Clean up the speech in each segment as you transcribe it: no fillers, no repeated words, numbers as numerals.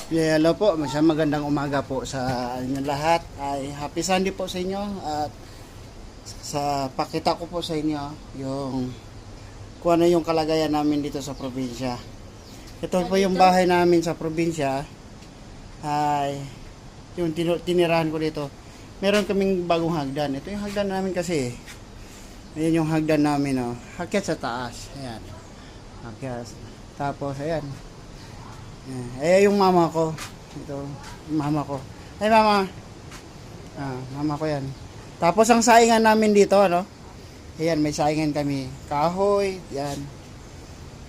Yeah, hello po, magandang umaga po sa inyong lahat. Ay happy Sunday po sa inyo at sa pakita ko po sa inyo yung kung ano yung kalagayan namin dito sa probinsya. Ito po yung bahay namin sa probinsya. Ay yung tinirahan ko dito. Meron kaming bagong hagdan. Ito yung hagdan namin kasi. Ayan yung hagdan namin, oh. Akyat sa taas. Ayan. Akyat. Tapos ayan. Ay yung mama ko. Ito, mama ko. Ay mama. Mama ko 'yan. Tapos ang saingan namin dito, ano? Ayan, may saingan kami. Kahoy, 'yan.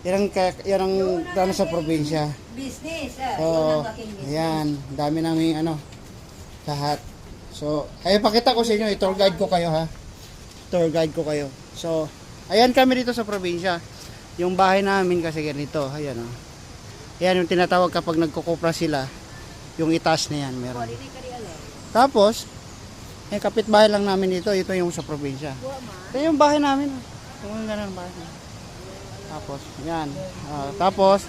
Yan ang dano sa probinsya. Business, So, ayan, dami namin lahat. So, ay pakita ko sa inyo, tour guide ko kayo ha. Tour guide ko kayo. So, ayan kami dito sa probinsya. Yung bahay namin kasi ganito, ayan oh. Yan yung tinatawag kapag nagkukupra sila. Yung itaas na yan, meron. Tapos, yung kapitbahay lang namin dito. Ito yung sa probinsya. Ito yung bahay namin. Yung ganun bahay. Tapos, yan. Tapos,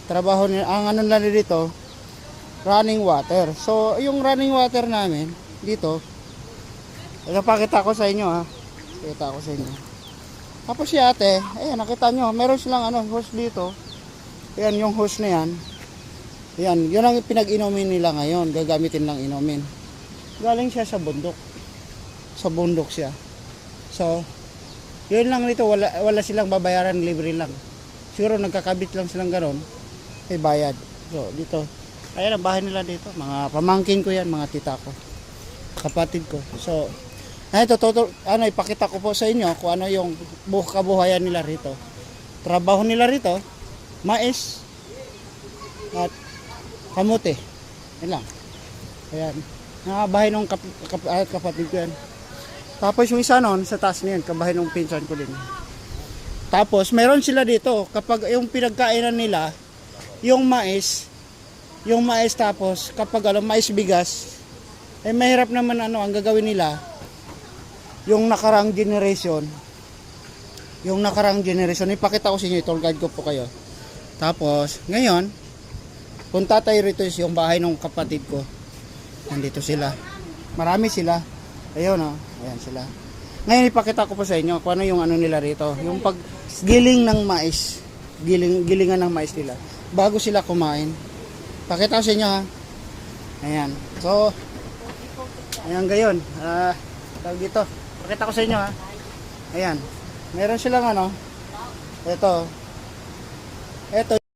trabaho nila. Ang ano lang dito, running water. So, yung running water namin, dito, ipapakita ko sa inyo ha. Pakita ko sa inyo. Tapos si ate, ayan, nakita nyo, meron silang hose dito. Ayan, yung hose na yan. Ayan, yun ang pinag-inumin nila ngayon. Gagamitin lang inumin. Galing siya sa bundok. Sa bundok siya. So, yun lang dito, wala silang babayaran, libre lang. Siguro nagkakabit lang silang gano'n, ay bayad. So, dito. Ayan, ang bahay nila dito. Mga pamangkin ko yan, mga tita ko. Kapatid ko. So, ito, ipakita ko po sa inyo kung ano yung kabuhayan nila rito. Trabaho nila rito, mais at kamote. Yan lang. Ayan. Nakabahay ng kapatid ko yan. Tapos yung isa nun, sa taas na yan, kabahay ng pinsan ko din. Tapos, meron sila dito, kapag yung pinagkainan nila, yung mais tapos, kapag mais bigas, eh mahirap naman ang gagawin nila, yung nakarang generation, ipakita ko sa inyo, tour guide ko po kayo. Tapos, ngayon, punta tayo rito yung bahay ng kapatid ko. Nandito sila. Marami sila. Ayun oh, ayan sila. Ngayon, ipakita ko po sa inyo kung ano yung nila rito. Yung paggiling ng mais. Gilingan ng mais nila. Bago sila kumain. Pakita ko sa inyo ha. Ayan. So, ayan gayon. Tawag dito. Pakita ko sa inyo ha. Ayan. Meron silang ito.